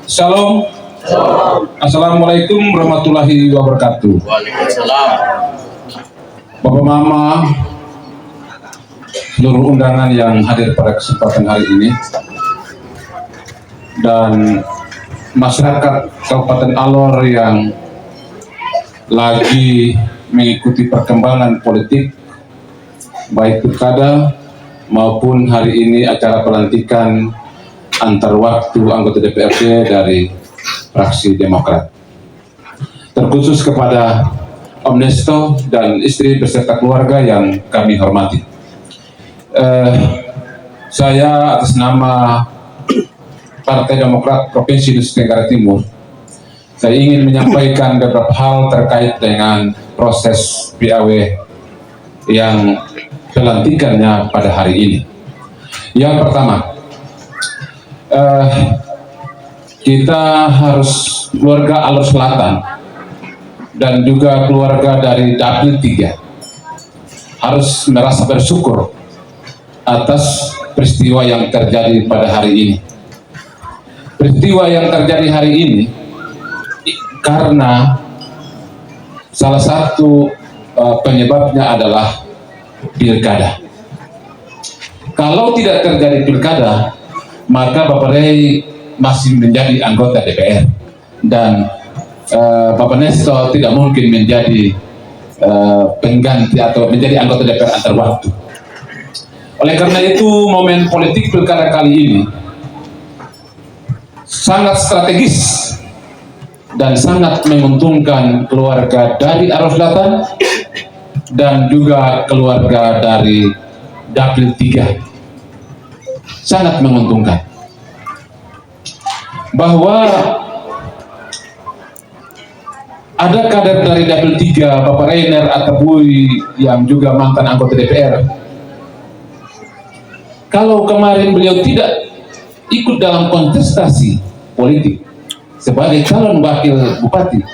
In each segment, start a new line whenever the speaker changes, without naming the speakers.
Shalom. Assalamualaikum warahmatullahi wabarakatuh.
Waalaikumsalam.
Bapak Mama, seluruh undangan yang hadir pada kesempatan hari ini, dan masyarakat Kabupaten Alor yang lagi mengikuti perkembangan politik, baik pilkada maupun hari ini acara pelantikan antar waktu anggota DPRD dari fraksi Demokrat. Terkhusus kepada Om Nesto dan istri beserta keluarga yang kami hormati. Saya atas nama Partai Demokrat Provinsi Nusa Tenggara Timur, saya ingin menyampaikan beberapa hal terkait dengan proses PAW yang pelantikannya pada hari ini. Yang pertama, kita harus keluarga Alor Selatan dan juga keluarga dari Dapil 3 harus merasa bersyukur atas peristiwa yang terjadi pada hari ini. Peristiwa yang terjadi hari ini karena salah satu penyebabnya adalah pilkada. Kalau tidak terjadi pilkada, maka Bapak Rey masih menjadi anggota DPR dan Bapak Nesto tidak mungkin menjadi pengganti atau menjadi anggota DPR antar waktu. Oleh karena itu, momen politik pilkada kali ini sangat strategis dan sangat menguntungkan keluarga dari Alor Selatan dan juga keluarga dari Dapil 3. Sangat menguntungkan bahwa ada kader dari Dapil 3, Bapak Rainer Atabui yang juga mantan anggota DPR. Kalau kemarin beliau tidak ikut dalam kontestasi politik sebagai calon wakil bupati,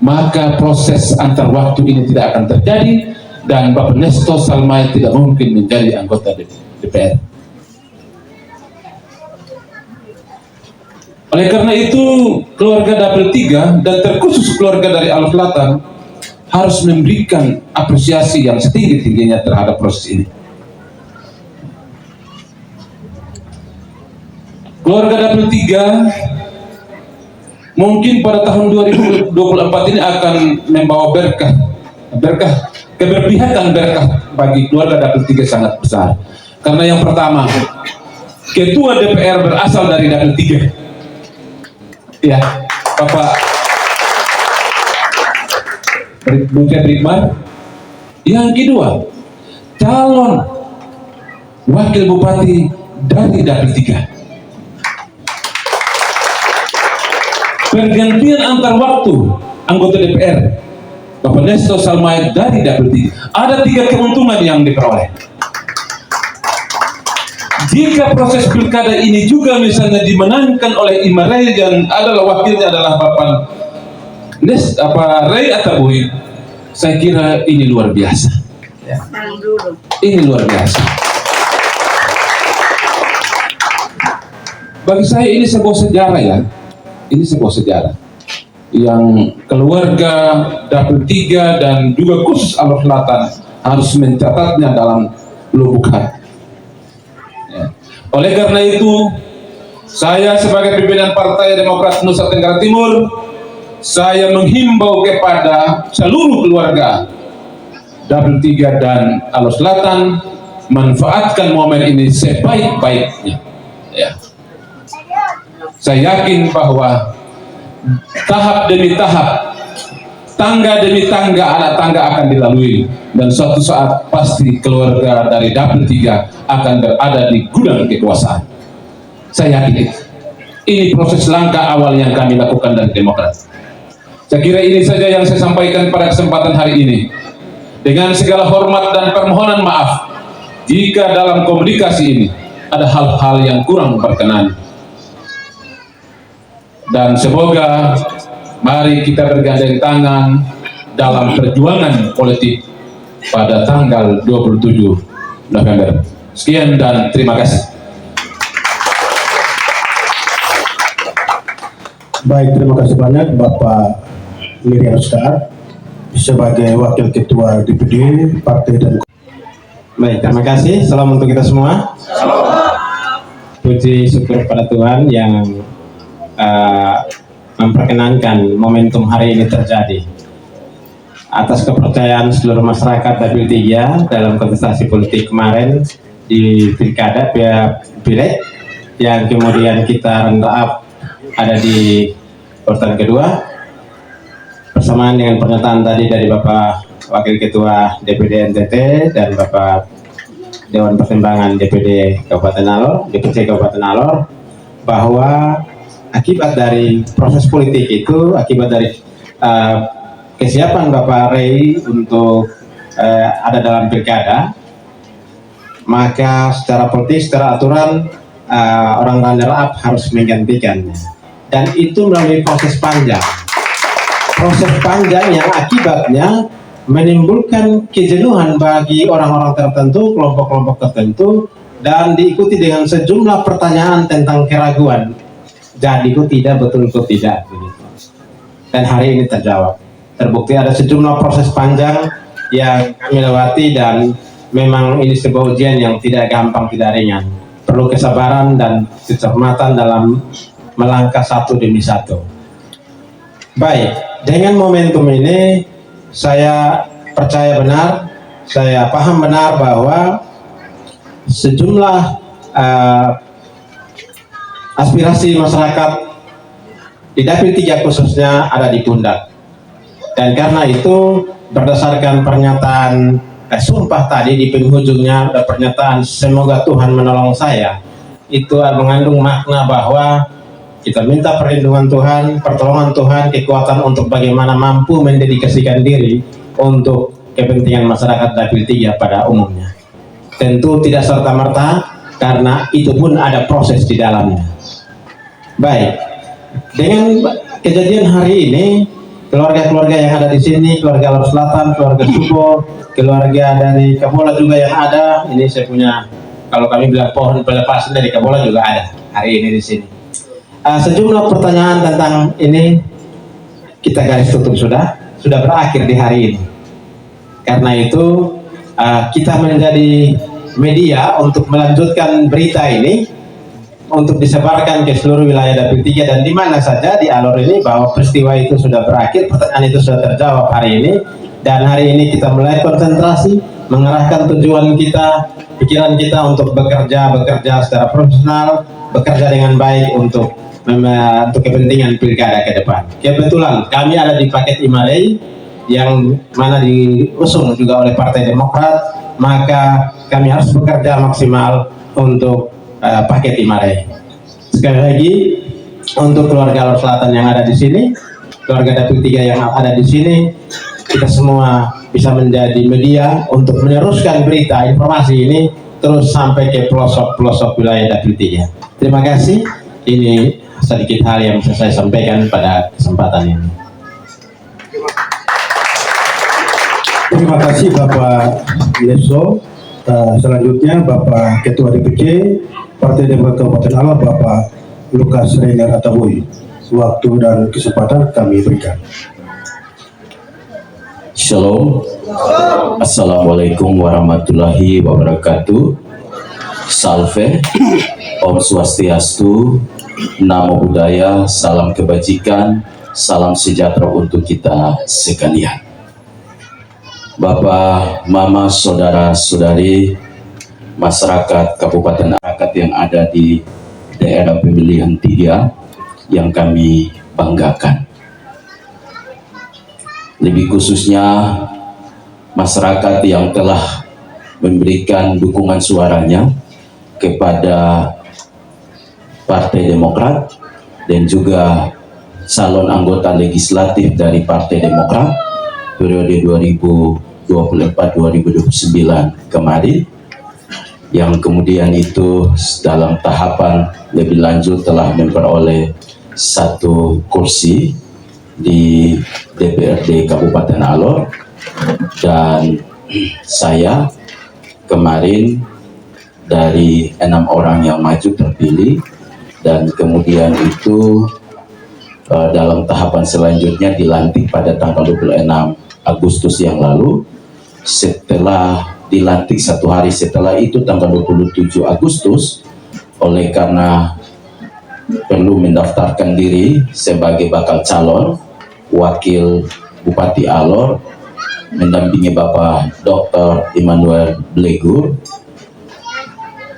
maka proses antar waktu ini tidak akan terjadi dan Bapak Nesto Salmai tidak mungkin menjadi anggota DPR. Oleh karena itu, keluarga Dapil 3 dan terkhusus keluarga dari Alor Selatan harus memberikan apresiasi yang setinggi-tingginya terhadap proses ini. Keluarga Dapil 3 mungkin pada tahun 2024 ini akan membawa berkah keberpihakan berkah bagi keluarga Dapil 3 sangat besar. Karena yang pertama, ketua DPR berasal dari Dapil 3. Ya, Bapak Butet Rikmar. Yang kedua, calon wakil bupati dari Dapil 3. Pergantian antar waktu anggota DPR, Bapak Nesto Salmai dari Dapil 3. Ada 3 keuntungan yang diperoleh. Jika proses pilkada ini juga misalnya dimenangkan oleh Imarei dan adalah wakilnya adalah Bapak Rey Atabui, saya kira ini luar biasa. Ya. Ini luar biasa. Bagi saya ini sebuah sejarah ya. Ini sebuah sejarah yang keluarga Dapil 3 dan juga khusus Alor Selatan harus mencatatnya dalam lubuk hati. Oleh karena itu, saya sebagai pimpinan Partai Demokrat Nusa Tenggara Timur, saya menghimbau kepada seluruh keluarga Dapil 3 dan Alor Selatan manfaatkan momen ini sebaik-baiknya. Ya. Saya yakin bahwa tahap demi tahap, tangga demi tangga, anak tangga akan dilalui dan suatu saat pasti keluarga dari Dapil 3 akan berada di gudang kekuasaan. Saya yakin itu. Ini proses langkah awal yang kami lakukan dari Demokrat. Saya kira ini saja yang saya sampaikan pada kesempatan hari ini. Dengan segala hormat dan permohonan maaf jika dalam komunikasi ini ada hal-hal yang kurang berkenan. Dan semoga mari kita bergandeng tangan dalam perjuangan politik pada tanggal 27 November. Sekian dan terima kasih.
Baik, terima kasih banyak Bapak Miriam Star sebagai Wakil Ketua DPD Partai dan.
Baik, terima kasih. Salam untuk kita semua. Puji syukur pada Tuhan yang memperkenankan momentum hari ini terjadi. Atas kepercayaan seluruh masyarakat Dapil 3 dalam kontestasi politik kemarin di Pilkada Pileg yang kemudian kita runner up ada di urutan kedua, bersamaan dengan pernyataan tadi dari Bapak Wakil Ketua DPD NTT dan Bapak Dewan Pertimbangan DPD Kabupaten Alor, DPC Kabupaten Alor, bahwa akibat dari proses politik itu, akibat dari kesiapan Bapak Rey untuk ada dalam pilkada, maka secara politik, secara aturan orang runner up harus menggantikannya, dan itu melalui proses panjang yang akibatnya menimbulkan kejenuhan bagi orang-orang tertentu, kelompok-kelompok tertentu, dan diikuti dengan sejumlah pertanyaan tentang keraguan. Jadi kok tidak, betul kok tidak, begitu. Dan hari ini terjawab. Terbukti ada sejumlah proses panjang yang kami lewati, dan memang ini sebuah ujian yang tidak gampang, tidak ringan. Perlu kesabaran dan kecermatan dalam melangkah satu demi satu. Baik, dengan momentum ini saya percaya benar, saya paham benar bahwa sejumlah aspirasi masyarakat di Dapil 3 khususnya ada di pundak, dan karena itu berdasarkan pernyataan sumpah tadi di penghujungnya ada pernyataan semoga Tuhan menolong saya, itu mengandung makna bahwa kita minta perlindungan Tuhan, pertolongan Tuhan, kekuatan untuk bagaimana mampu mendedikasikan diri untuk kepentingan masyarakat Dapil 3 pada umumnya. Tentu tidak serta-merta, karena itu pun ada proses di dalamnya. Baik, dengan kejadian hari ini, keluarga-keluarga yang ada di sini, keluarga Alor Selatan, keluarga Subo, keluarga dari Kabola juga yang ada, ini saya punya, kalau kami bilang pohon pelepasan dari Kabola juga ada hari ini di sini. Sejumlah pertanyaan tentang ini kita garis tutup sudah berakhir di hari ini. Karena itu kita menjadi media untuk melanjutkan berita ini, untuk disebarkan ke seluruh wilayah Dapil 3 dan di mana saja di Alor ini, bahwa peristiwa itu sudah berakhir, pertanyaan itu sudah terjawab hari ini, dan hari ini kita mulai konsentrasi mengarahkan tujuan kita, pikiran kita untuk bekerja secara profesional, bekerja dengan baik untuk kepentingan pilkada ke depan. Kebetulan kami ada di paket Imarei yang mana diusung juga oleh Partai Demokrat, maka kami harus bekerja maksimal untuk paket Imarei. Sekali lagi, untuk keluarga Alor Selatan yang ada di sini, keluarga Dapil 3 yang ada di sini, kita semua bisa menjadi media untuk meneruskan berita informasi ini terus sampai ke pelosok-pelosok wilayah Dapil 3. Terima kasih. Ini sedikit hal yang bisa saya sampaikan pada kesempatan ini.
Terima kasih Bapak Leso. Selanjutnya Bapak Ketua DPC Partai Demokrat Kabupaten Alor, Bapak Lukas Reiner Ataboy. Waktu dan kesempatan kami berikan.
Shalom. Assalamualaikum warahmatullahi wabarakatuh. Salve. Om Swastiastu. Namo Buddhaya. Salam kebajikan. Salam sejahtera untuk kita sekalian. Bapak, Mama, Saudara-saudari, masyarakat Kabupaten Arakat yang ada di daerah pemilihan 3 yang kami banggakan. Lebih khususnya masyarakat yang telah memberikan dukungan suaranya kepada Partai Demokrat dan juga calon anggota legislatif dari Partai Demokrat periode 2024-2029 kemarin, yang kemudian itu dalam tahapan lebih lanjut telah memperoleh 1 kursi di DPRD Kabupaten Alor, dan saya kemarin dari 6 orang yang maju terpilih, dan kemudian itu dalam tahapan selanjutnya dilantik pada tanggal 26 Agustus yang lalu. Setelah dilantik 1 hari setelah itu tanggal 27 Agustus, oleh karena perlu mendaftarkan diri sebagai bakal calon wakil Bupati Alor mendampingi Bapak Dr. Immanuel Blegur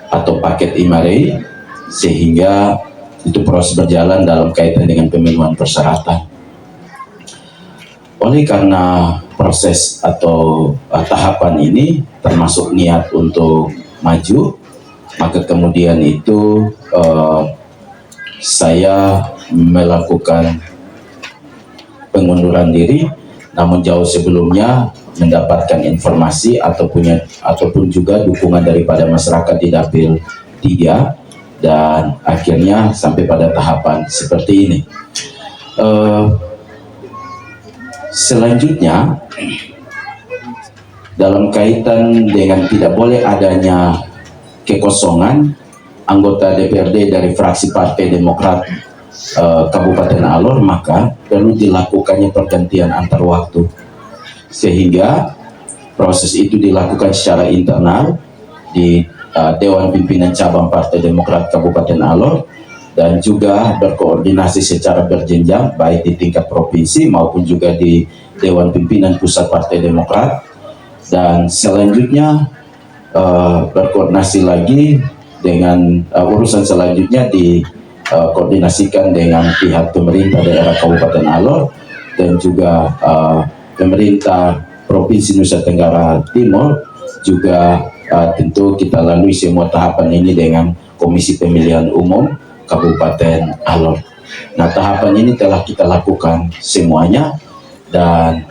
atau paket Imare, sehingga itu proses berjalan dalam kaitan dengan pemenuhan persyaratan. Oleh karena proses atau tahapan ini termasuk niat untuk maju, maka kemudian itu saya melakukan pengunduran diri, namun jauh sebelumnya mendapatkan informasi ataupun juga dukungan daripada masyarakat di Dapil 3, dan akhirnya sampai pada tahapan seperti ini. Selanjutnya, dalam kaitan dengan tidak boleh adanya kekosongan anggota DPRD dari fraksi Partai Demokrat Kabupaten Alor, maka perlu dilakukannya pergantian antar waktu, sehingga proses itu dilakukan secara internal di Dewan Pimpinan Cabang Partai Demokrat Kabupaten Alor, dan juga berkoordinasi secara berjenjang baik di tingkat provinsi maupun juga di Dewan Pimpinan Pusat Partai Demokrat. Dan selanjutnya berkoordinasi lagi dengan urusan selanjutnya dikoordinasikan dengan pihak pemerintah daerah Kabupaten Alor dan juga pemerintah Provinsi Nusa Tenggara Timur. Juga tentu kita lalui semua tahapan ini dengan Komisi Pemilihan Umum Kabupaten Alor. Nah, tahapan ini telah kita lakukan semuanya, dan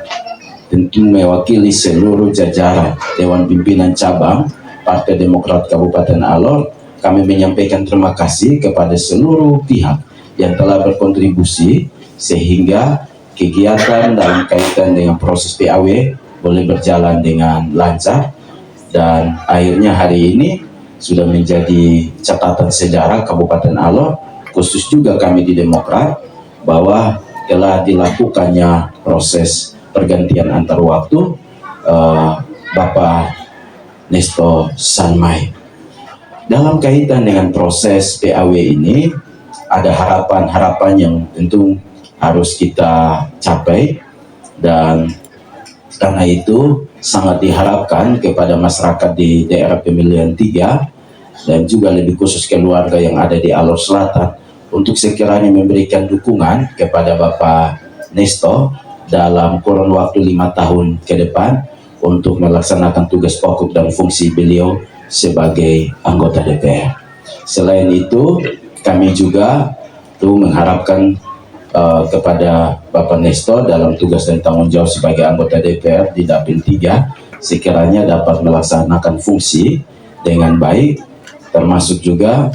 tentu mewakili seluruh jajaran Dewan Pimpinan Cabang Partai Demokrat Kabupaten Alor, kami menyampaikan terima kasih kepada seluruh pihak yang telah berkontribusi sehingga kegiatan dalam kaitan dengan proses PAW boleh berjalan dengan lancar. Dan akhirnya hari ini sudah menjadi catatan sejarah Kabupaten Alor, khusus juga kami di Demokrat, bahwa telah dilakukannya proses pergantian antar waktu Bapak Nesto Sanmai. Dalam kaitan dengan proses PAW ini, ada harapan-harapan yang tentu harus kita capai, dan karena itu sangat diharapkan kepada masyarakat di daerah pemilihan 3 dan juga lebih khusus keluarga yang ada di Alor Selatan untuk sekiranya memberikan dukungan kepada Bapak Nesto dalam kurun waktu 5 tahun ke depan untuk melaksanakan tugas pokok dan fungsi beliau sebagai anggota DPR. Selain itu, kami juga mengharapkan kepada Bapak Nesto dalam tugas dan tanggung jawab sebagai anggota DPR di Dapil 3 sekiranya dapat melaksanakan fungsi dengan baik, termasuk juga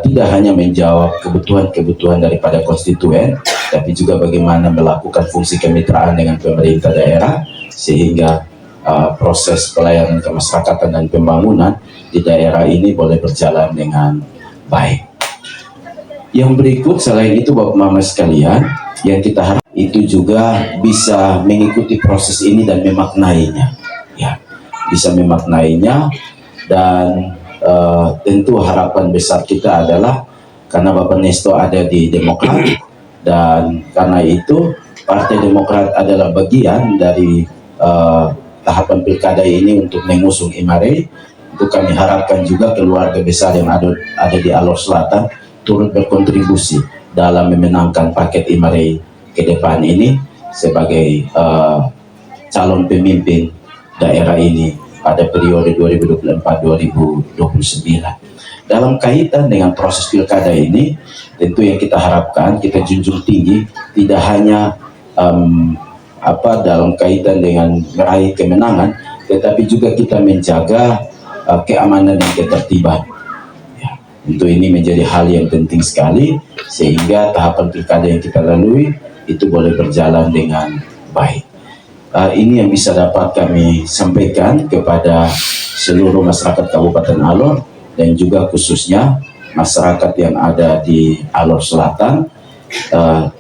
tidak hanya menjawab kebutuhan-kebutuhan daripada konstituen, tapi juga bagaimana melakukan fungsi kemitraan dengan pemerintah daerah sehingga proses pelayanan kemasyarakatan dan pembangunan di daerah ini boleh berjalan dengan baik. Yang berikut selain itu Bapak Mama sekalian, yang kita harap itu juga bisa mengikuti proses ini dan memaknainya, ya, bisa memaknainya. Dan tentu harapan besar kita adalah karena Bapak Nesto ada di Demokrat, dan karena itu Partai Demokrat adalah bagian dari tahapan pilkada ini untuk mengusung Imare. Itu kami harapkan juga keluarga besar yang ada di Alor Selatan turut berkontribusi dalam memenangkan paket Imare ke depan ini sebagai calon pemimpin daerah ini pada periode 2024-2029. Dalam kaitan dengan proses pilkada ini, tentu yang kita harapkan, kita junjung tinggi tidak hanya dalam kaitan dengan meraih kemenangan, tetapi juga kita menjaga keamanan dan ketertiban. Tentu ini menjadi hal yang penting sekali sehingga tahapan pilkada yang kita lalui itu boleh berjalan dengan baik. Ini yang bisa dapat kami sampaikan kepada seluruh masyarakat Kabupaten Alor dan juga khususnya masyarakat yang ada di Alor Selatan.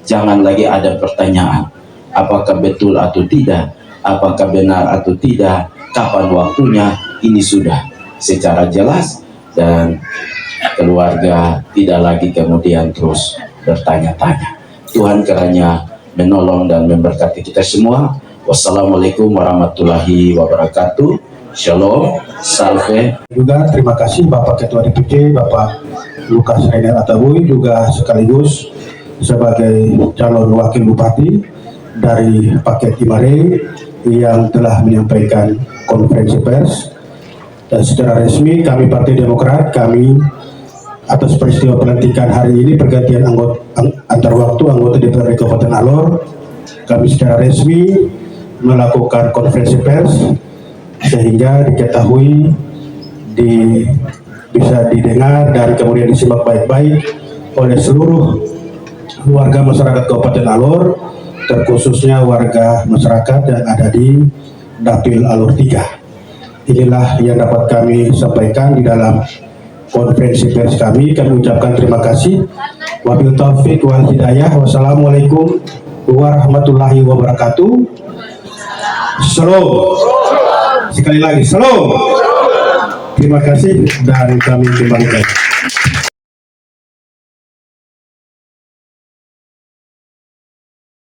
jangan lagi ada pertanyaan apakah betul atau tidak, apakah benar atau tidak, kapan waktunya. Ini sudah secara jelas dan keluarga tidak lagi kemudian terus bertanya-tanya. Tuhan kiranya menolong dan memberkati kita semua. Wassalamualaikum warahmatullahi wabarakatuh. Shalom, salve.
Juga terima kasih Bapak Ketua DPC, Bapak Lukas Reiner Ataboy, juga sekaligus sebagai calon wakil bupati dari paket Imare yang telah menyampaikan konferensi pers. Dan secara resmi kami Partai Demokrat, kami atas peristiwa pelantikan hari ini pergantian antar waktu anggota DPRD Kabupaten Alor, kami secara resmi melakukan konferensi pers sehingga diketahui, bisa didengar dan kemudian disimak baik-baik oleh seluruh warga masyarakat Kabupaten Alor, terkhususnya warga masyarakat yang ada di Dapil Alor 3. Inilah yang dapat kami sampaikan di dalam konferensi pers kami. Kami ucapkan terima kasih. Wabil taufik wal hidayah. Wassalamualaikum warahmatullahi wabarakatuh. Shalom. Sekali lagi, shalom. Terima kasih dan kami kembalikan.